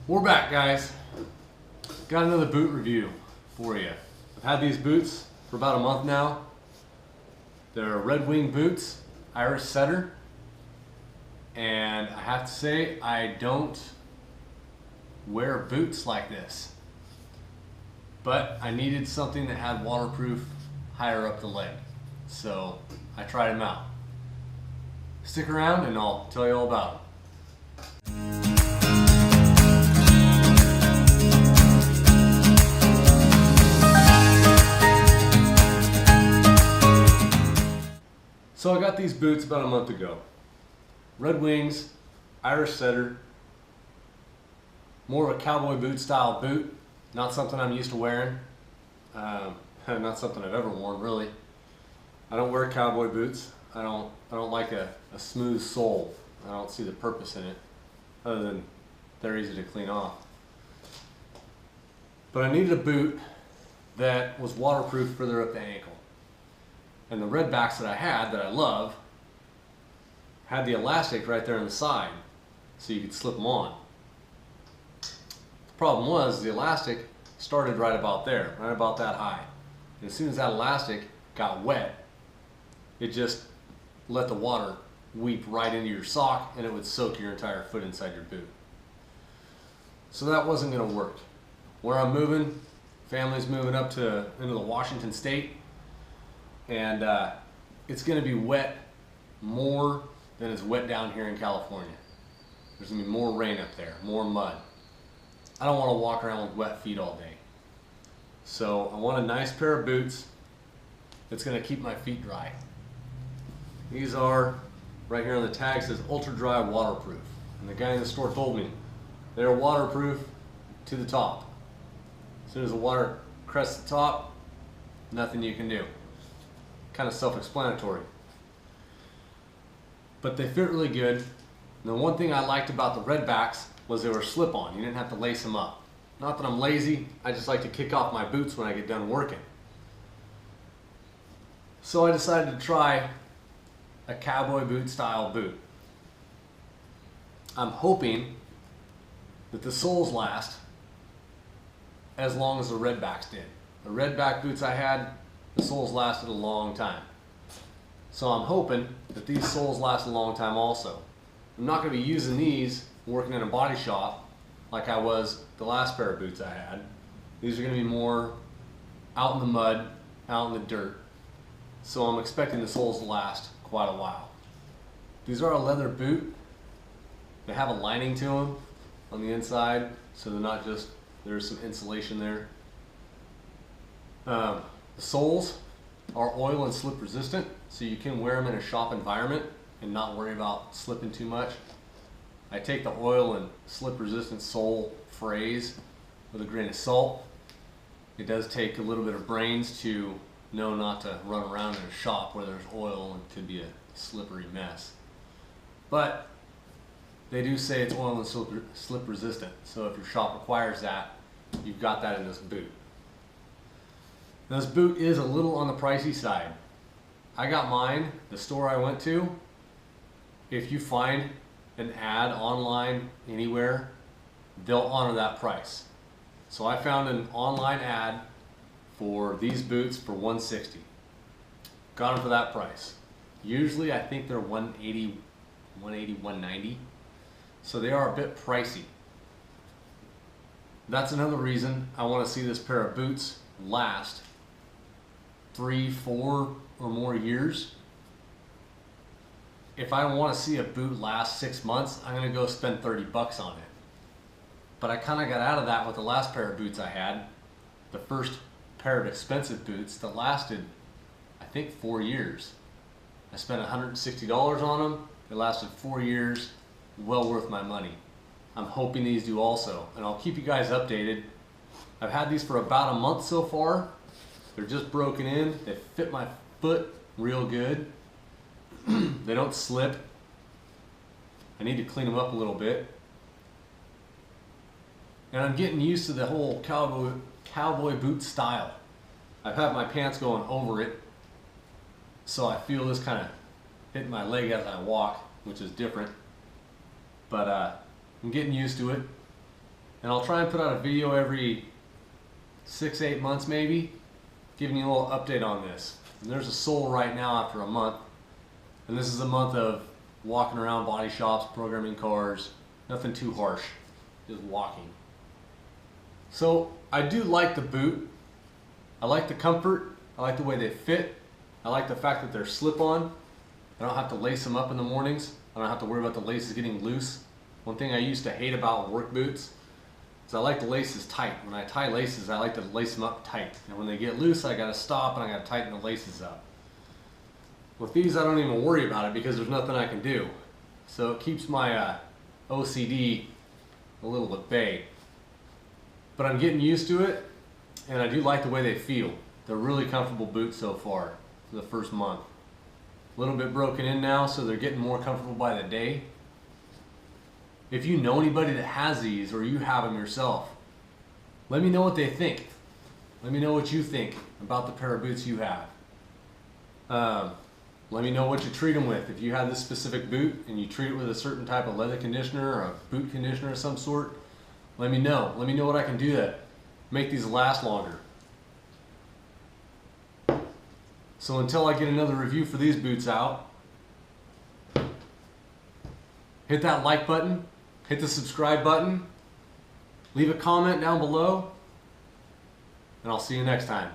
We're back, guys. Got another boot review for you. I've had these boots for about a month now. They're Redwing boots, Irish Setter. And I have to say, I don't wear boots like this. But I needed something that had waterproof higher up the leg. So I tried them out. Stick around and I'll tell you all about them. So I got these boots about a month ago. Redwings, Irish Setter. More of a cowboy boot style boot. Not something I'm used to wearing. Not something I've ever worn, really. I don't wear cowboy boots. I don't like a smooth sole. I don't see the purpose in it, other than they're easy to clean off. But I needed a boot that was waterproof further up the ankle. And the redbacks that I had, that I love, had the elastic right there on the side, so you could slip them on. The problem was, the elastic started right about there, right about that high. And as soon as that elastic got wet, it just let the water weep right into your sock, and it would soak your entire foot inside your boot. So that wasn't going to work. Where I'm moving, family's moving up into the Washington state, and it's going to be wet more than it's wet down here in California. There's going to be more rain up there, more mud. I don't want to walk around with wet feet all day. So I want a nice pair of boots that's going to keep my feet dry. These are, right here on the tag, says ultra dry waterproof. And the guy in the store told me they're waterproof to the top. As soon as the water crests the top, nothing you can do. Kind of self-explanatory. But they fit really good. And the one thing I liked about the redbacks was they were slip-on. You didn't have to lace them up. Not that I'm lazy, I just like to kick off my boots when I get done working. So I decided to try a cowboy boot style boot. I'm hoping that the soles last as long as the redbacks did. The redback boots I had, the soles lasted a long time. So I'm hoping that these soles last a long time also. I'm not going to be using these working in a body shop like I was the last pair of boots I had. These are going to be more out in the mud, out in the dirt. So I'm expecting the soles to last quite a while. These are a leather boot. They have a lining to them on the inside, so they're not just, there's some insulation there. The soles are oil and slip resistant, so you can wear them in a shop environment and not worry about slipping too much. I take the oil and slip resistant sole phrase with a grain of salt. It does take a little bit of brains to know not to run around in a shop where there's oil and could be a slippery mess. But they do say it's oil and slip resistant, so if your shop requires that, you've got that in this boot. Now, this boot is a little on the pricey side. I got mine, the store I went to, if you find an ad online anywhere, they'll honor that price. So I found an online ad for these boots for $160. Got them for that price. Usually I think they're $180, $190. So they are a bit pricey. That's another reason I want to see this pair of boots last 3, 4 or more years. If I want to see a boot last 6 months, I'm going to go spend 30 bucks on it. But I kind of got out of that with the last pair of boots I had. The first pair of expensive boots that lasted, I think, 4 years. I spent $160 on them. They lasted 4 years. Well worth my money. I'm hoping these do also, and I'll keep you guys updated. I've had these for about a month so far. They're just broken in. They fit my foot real good. They don't slip. I need to clean them up a little bit. And I'm getting used to the whole cowboy boot style. I've had my pants going over it, so I feel this kind of hitting my leg as I walk, which is different. But I'm getting used to it. And I'll try and put out a video every 6-8 months maybe, giving you a little update on this. And there's a sole right now after a month, and this is a month of walking around body shops, programming cars, nothing too harsh, just walking. So I do like the boot. I like the comfort. I like the way they fit. I like the fact that they're slip-on. I don't have to lace them up in the mornings. I don't have to worry about the laces getting loose. One thing I used to hate about work boots is I like the laces tight. When I tie laces, I like to lace them up tight. And when they get loose, I gotta stop and I gotta tighten the laces up. With these, I don't even worry about it because there's nothing I can do. So it keeps my OCD a little at bay. But I'm getting used to it, and I do like the way they feel. They're really comfortable boots so far for the first month. A little bit broken in now, so they're getting more comfortable by the day. If you know anybody that has these, or you have them yourself, let me know what they think. Let me know what you think about the pair of boots you have. Let me know what you treat them with. If you have this specific boot and you treat it with a certain type of leather conditioner or a boot conditioner of some sort, let me know. Let me know what I can do to make these last longer. So until I get another review for these boots out, hit that like button, hit the subscribe button, leave a comment down below, and I'll see you next time.